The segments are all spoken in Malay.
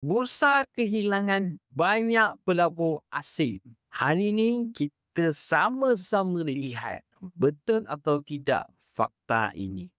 Bursa kehilangan banyak pelabur asing. Hari ini kita sama-sama lihat betul atau tidak fakta ini.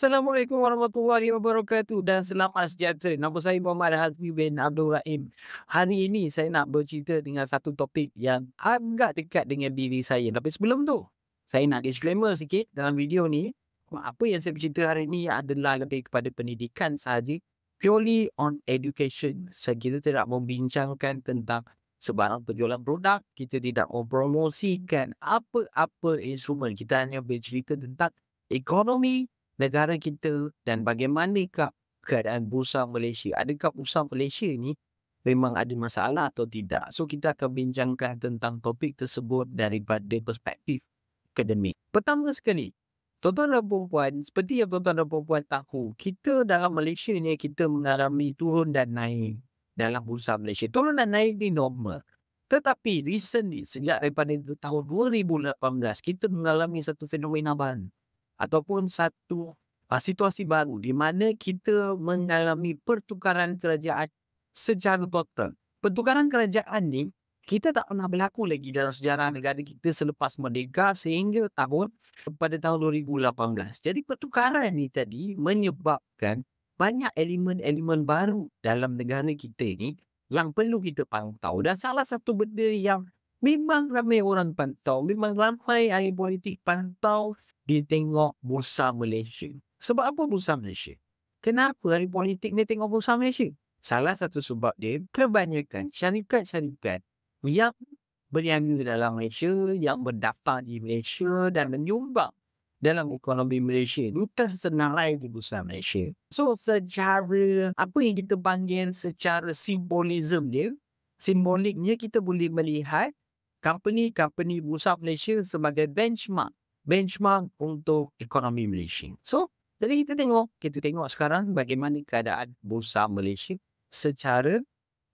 Assalamualaikum warahmatullahi wabarakatuh dan selamat sejahtera. Nama saya Muhammad Hazmi bin Abdul Rahim. Hari ini saya nak bercerita dengan satu topik yang agak dekat dengan diri saya. Tapi sebelum tu, saya nak disclaimer sikit dalam video ni. Apa yang saya bercerita hari ini adalah lebih kepada pendidikan sahaja. Purely on education. Kita tidak membincangkan tentang sebarang penjualan produk. Kita tidak mempromosikan apa-apa instrumen. Kita hanya bercerita tentang ekonomi negara kita dan bagaimanakah keadaan bursa Malaysia. Adakah bursa Malaysia ni memang ada masalah atau tidak? So kita akan bincangkan tentang topik tersebut daripada perspektif akademik. Pertama sekali, tuan-tuan dan puan-puan, seperti yang tuan-tuan dan puan-puan tahu, kita dalam Malaysia ni kita mengalami turun dan naik dalam bursa Malaysia. Turun dan naik ni normal. Tetapi recently, sejak daripada tahun 2018, kita mengalami satu fenomena baru ataupun satu situasi baru di mana kita mengalami pertukaran kerajaan secara total. Pertukaran kerajaan ni kita tak pernah berlaku lagi dalam sejarah negara kita selepas merdeka sehingga pada tahun 2018. Jadi pertukaran ni tadi menyebabkan banyak elemen-elemen baru dalam negara kita ni yang perlu kita pantau. Dan salah satu benda yang memang ramai orang pantau, memang ramai ahli politik pantau, dia tengok bursa Malaysia. Sebab apa bursa Malaysia? Kenapa ahli politik ni tengok bursa Malaysia? Salah satu sebab dia, kebanyakan syarikat-syarikat yang berniaga dalam Malaysia, yang berdaftar di Malaysia dan menyumbang dalam ekonomi Malaysia ni tersenarai di bursa Malaysia. So secara apa yang kita panggil secara simbolism dia, simboliknya kita boleh melihat company-company bursa Malaysia sebagai benchmark untuk ekonomi Malaysia. So, jadi kita tengok sekarang bagaimana keadaan bursa Malaysia secara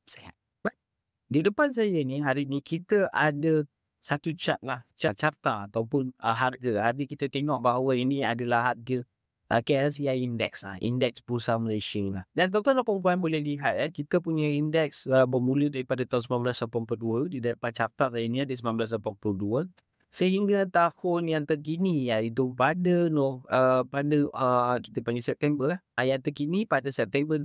sehat. Baik. Di depan saya ni hari ni kita ada satu chart lah, carta ataupun harga. Hari kita tengok bahawa ini adalah harga KLCI Index lah, indeks bursa Malaysia lah. Dan tuan-tuan dan puan-puan boleh lihat kita punya indeks bermula daripada tahun 1982, di depan carta saya ini ada 1982 sehingga tahun yang terkini iaitu pada kita panggil September yang terkini pada September